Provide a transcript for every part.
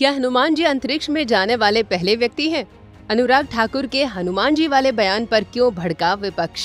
क्या हनुमान जी अंतरिक्ष में जाने वाले पहले व्यक्ति हैं? अनुराग ठाकुर के हनुमान जी वाले बयान पर क्यों भड़का विपक्ष?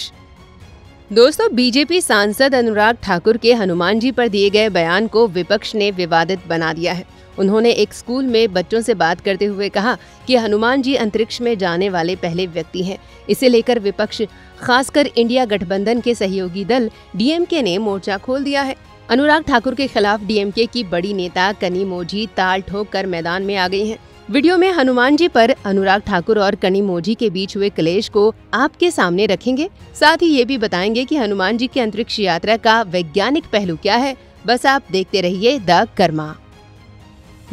दोस्तों, बीजेपी सांसद अनुराग ठाकुर के हनुमान जी पर दिए गए बयान को विपक्ष ने विवादित बना दिया है। उन्होंने एक स्कूल में बच्चों से बात करते हुए कहा कि हनुमान जी अंतरिक्ष में जाने वाले पहले व्यक्ति हैं। इसे लेकर विपक्ष, खासकर इंडिया गठबंधन के सहयोगी दल डीएमके ने मोर्चा खोल दिया है। अनुराग ठाकुर के खिलाफ डीएमके की बड़ी नेता कनिमोझी ताल ठोक कर मैदान में आ गई हैं। वीडियो में हनुमान जी पर अनुराग ठाकुर और कनिमोझी के बीच हुए क्लेश को आपके सामने रखेंगे। साथ ही ये भी बताएंगे कि हनुमान जी की अंतरिक्ष यात्रा का वैज्ञानिक पहलू क्या है। बस आप देखते रहिए द कर्मा।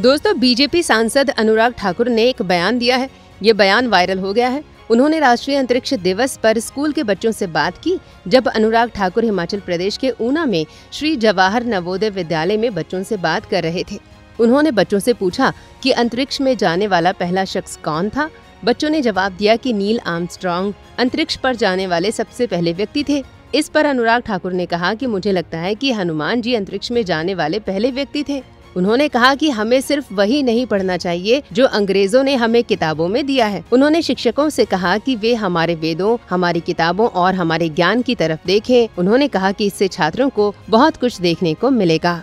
दोस्तों, बीजेपी सांसद अनुराग ठाकुर ने एक बयान दिया है। ये बयान वायरल हो गया है। उन्होंने राष्ट्रीय अंतरिक्ष दिवस पर स्कूल के बच्चों से बात की, जब अनुराग ठाकुर हिमाचल प्रदेश के ऊना में श्री जवाहर नवोदय विद्यालय में बच्चों से बात कर रहे थे। उन्होंने बच्चों से पूछा कि अंतरिक्ष में जाने वाला पहला शख्स कौन था। बच्चों ने जवाब दिया कि नील आर्मस्ट्रांग अंतरिक्ष पर जाने वाले सबसे पहले व्यक्ति थे। इस पर अनुराग ठाकुर ने कहा कि मुझे लगता है कि हनुमान जी अंतरिक्ष में जाने वाले पहले व्यक्ति थे। उन्होंने कहा कि हमें सिर्फ वही नहीं पढ़ना चाहिए जो अंग्रेजों ने हमें किताबों में दिया है। उन्होंने शिक्षकों से कहा कि वे हमारे वेदों, हमारी किताबों और हमारे ज्ञान की तरफ देखें। उन्होंने कहा कि इससे छात्रों को बहुत कुछ देखने को मिलेगा।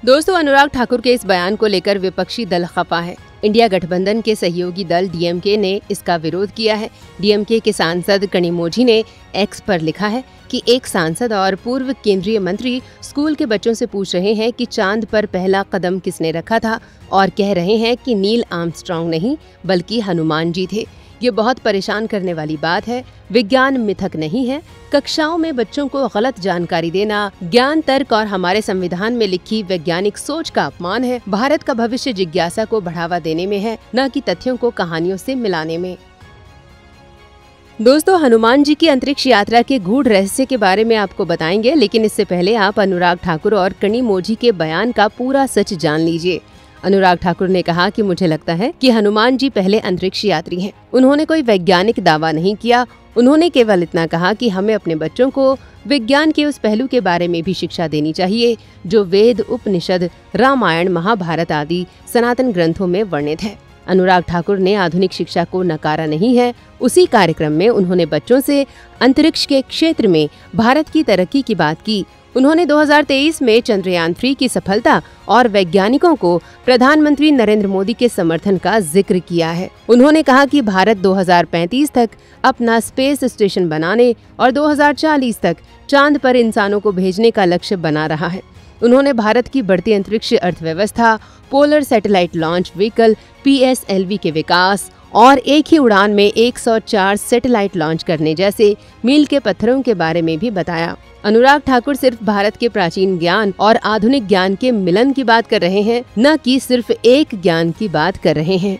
दोस्तों, अनुराग ठाकुर के इस बयान को लेकर विपक्षी दल खफा है। इंडिया गठबंधन के सहयोगी दल डीएमके ने इसका विरोध किया है। डीएमके के सांसद कनिमोझी ने एक्स पर लिखा है कि एक सांसद और पूर्व केंद्रीय मंत्री स्कूल के बच्चों से पूछ रहे हैं कि चांद पर पहला कदम किसने रखा था और कह रहे हैं कि नील आर्मस्ट्रांग नहीं बल्कि हनुमान जी थे। ये बहुत परेशान करने वाली बात है। विज्ञान मिथक नहीं है। कक्षाओं में बच्चों को गलत जानकारी देना ज्ञान, तर्क और हमारे संविधान में लिखी वैज्ञानिक सोच का अपमान है। भारत का भविष्य जिज्ञासा को बढ़ावा देने में है, न कि तथ्यों को कहानियों से मिलाने में। दोस्तों, हनुमान जी की अंतरिक्ष यात्रा के गूढ़ रहस्य के बारे में आपको बताएंगे, लेकिन इससे पहले आप अनुराग ठाकुर और कनिमोझी के बयान का पूरा सच जान लीजिए। अनुराग ठाकुर ने कहा कि मुझे लगता है कि हनुमान जी पहले अंतरिक्ष यात्री हैं। उन्होंने कोई वैज्ञानिक दावा नहीं किया। उन्होंने केवल इतना कहा कि हमें अपने बच्चों को विज्ञान के उस पहलू के बारे में भी शिक्षा देनी चाहिए जो वेद, उपनिषद, रामायण, महाभारत आदि सनातन ग्रंथों में वर्णित है। अनुराग ठाकुर ने आधुनिक शिक्षा को नकारा नहीं है। उसी कार्यक्रम में उन्होंने बच्चों से अंतरिक्ष के क्षेत्र में भारत की तरक्की की बात की। उन्होंने 2023 में चंद्रयान 3 की सफलता और वैज्ञानिकों को प्रधानमंत्री नरेंद्र मोदी के समर्थन का जिक्र किया है। उन्होंने कहा कि भारत 2035 तक अपना स्पेस स्टेशन बनाने और 2040 तक चांद पर इंसानों को भेजने का लक्ष्य बना रहा है। उन्होंने भारत की बढ़ती अंतरिक्ष अर्थव्यवस्था, polar satellite launch vehicle PSLV के विकास और एक ही उड़ान में 104 सैटेलाइट लॉन्च करने जैसे मील के पत्थरों के बारे में भी बताया। अनुराग ठाकुर सिर्फ भारत के प्राचीन ज्ञान और आधुनिक ज्ञान के मिलन की बात कर रहे हैं, न कि सिर्फ एक ज्ञान की बात कर रहे हैं।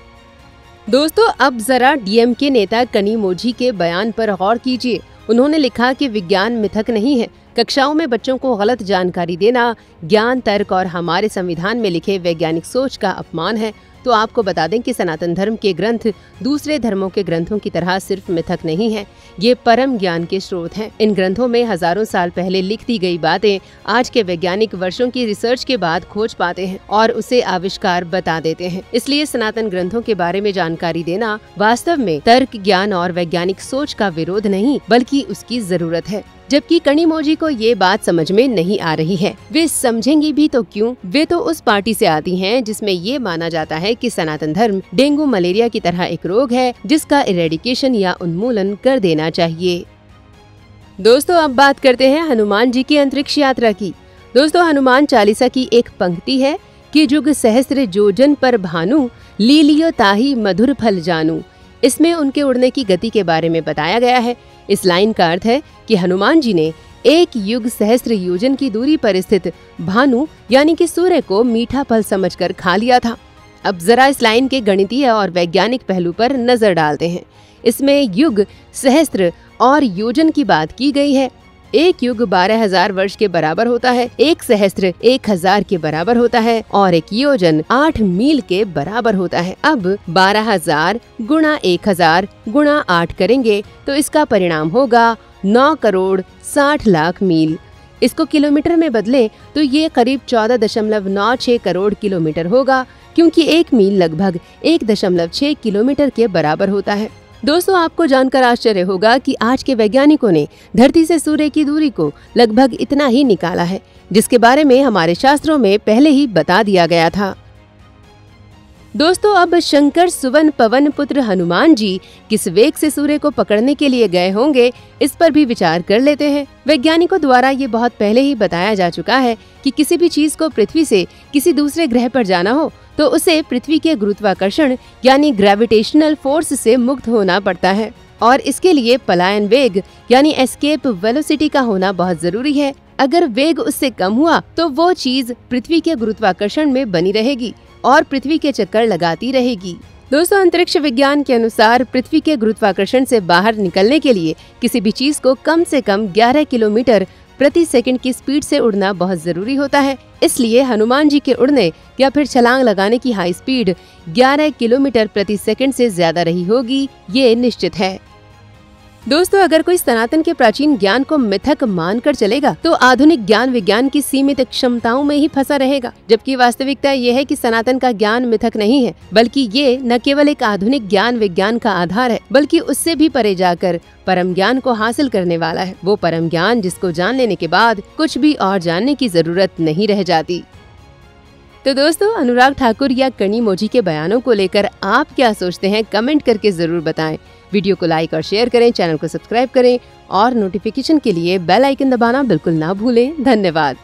दोस्तों, अब जरा डीएमके नेता कनिमोझी के बयान पर गौर कीजिए। उन्होंने लिखा कि विज्ञान मिथक नहीं है। कक्षाओं में बच्चों को गलत जानकारी देना ज्ञान, तर्क और हमारे संविधान में लिखे वैज्ञानिक सोच का अपमान है। तो आपको बता दें कि सनातन धर्म के ग्रंथ दूसरे धर्मों के ग्रंथों की तरह सिर्फ मिथक नहीं है, ये परम ज्ञान के स्रोत हैं। इन ग्रंथों में हजारों साल पहले लिख दी गई बातें आज के वैज्ञानिक वर्षों की रिसर्च के बाद खोज पाते हैं और उसे आविष्कार बता देते हैं। इसलिए सनातन ग्रंथों के बारे में जानकारी देना वास्तव में तर्क, ज्ञान और वैज्ञानिक सोच का विरोध नहीं बल्कि उसकी जरूरत है। जबकि कनिमोझी को ये बात समझ में नहीं आ रही है। वे समझेंगी भी तो क्यों? वे तो उस पार्टी से आती हैं जिसमें ये माना जाता है कि सनातन धर्म डेंगू मलेरिया की तरह एक रोग है जिसका इरेडिकेशन या उन्मूलन कर देना चाहिए। दोस्तों, अब बात करते हैं हनुमान जी की अंतरिक्ष यात्रा की। दोस्तों, हनुमान चालीसा की एक पंक्ति है कि जुग सहस्त्र जोजन पर भानु, लीलियो ताही मधुर फल जानू। इसमें उनके उड़ने की गति के बारे में बताया गया है। इस लाइन का अर्थ है कि हनुमान जी ने एक युग सहस्त्र योजन की दूरी पर स्थित भानु यानी कि सूर्य को मीठा फल समझकर खा लिया था। अब जरा इस लाइन के गणितीय और वैज्ञानिक पहलू पर नजर डालते हैं। इसमें युग, सहस्त्र और योजन की बात की गई है। एक युग 12,000 वर्ष के बराबर होता है, एक सहस्त्र 1,000 के बराबर होता है और एक योजन 8 मील के बराबर होता है। अब 12,000 गुणा 1,000 गुणा 8 करेंगे तो इसका परिणाम होगा 9 करोड़ 60 लाख मील। इसको किलोमीटर में बदलें तो ये करीब 14.96 करोड़ किलोमीटर होगा। क्योंकि 1 मील लगभग 1.6 किलोमीटर के बराबर होता है। दोस्तों, आपको जानकर आश्चर्य होगा कि आज के वैज्ञानिकों ने धरती से सूर्य की दूरी को लगभग इतना ही निकाला है, जिसके बारे में हमारे शास्त्रों में पहले ही बता दिया गया था। दोस्तों, अब शंकर सुवन पवन पुत्र हनुमान जी किस वेग से सूर्य को पकड़ने के लिए गए होंगे, इस पर भी विचार कर लेते हैं। वैज्ञानिकों द्वारा ये बहुत पहले ही बताया जा चुका है कि किसी भी चीज को पृथ्वी से किसी दूसरे ग्रह पर जाना हो तो उसे पृथ्वी के गुरुत्वाकर्षण यानी ग्रेविटेशनल फोर्स से मुक्त होना पड़ता है, और इसके लिए पलायन वेग यानी एस्केप वेलोसिटी का होना बहुत जरूरी है। अगर वेग उससे कम हुआ तो वो चीज पृथ्वी के गुरुत्वाकर्षण में बनी रहेगी और पृथ्वी के चक्कर लगाती रहेगी। दोस्तों, अंतरिक्ष विज्ञान के अनुसार पृथ्वी के गुरुत्वाकर्षण से बाहर निकलने के लिए किसी भी चीज को कम से कम 11 किलोमीटर प्रति सेकंड की स्पीड से उड़ना बहुत जरूरी होता है। इसलिए हनुमान जी के उड़ने या फिर छलांग लगाने की हाई स्पीड 11 किलोमीटर प्रति सेकंड से ज्यादा रही होगी, ये निश्चित है। दोस्तों, अगर कोई सनातन के प्राचीन ज्ञान को मिथक मानकर चलेगा तो आधुनिक ज्ञान विज्ञान की सीमित क्षमताओं में ही फंसा रहेगा, जबकि वास्तविकता ये है कि सनातन का ज्ञान मिथक नहीं है, बल्कि ये न केवल एक आधुनिक ज्ञान विज्ञान का आधार है, बल्कि उससे भी परे जाकर परम ज्ञान को हासिल करने वाला है। वो परम ज्ञान जिसको जान लेने के बाद कुछ भी और जानने की जरूरत नहीं रह जाती। तो दोस्तों, अनुराग ठाकुर या कनी मोजी के बयानों को लेकर आप क्या सोचते हैं, कमेंट करके जरूर बताएं। वीडियो को लाइक और शेयर करें, चैनल को सब्सक्राइब करें और नोटिफिकेशन के लिए बेल आइकन दबाना बिल्कुल ना भूलें। धन्यवाद।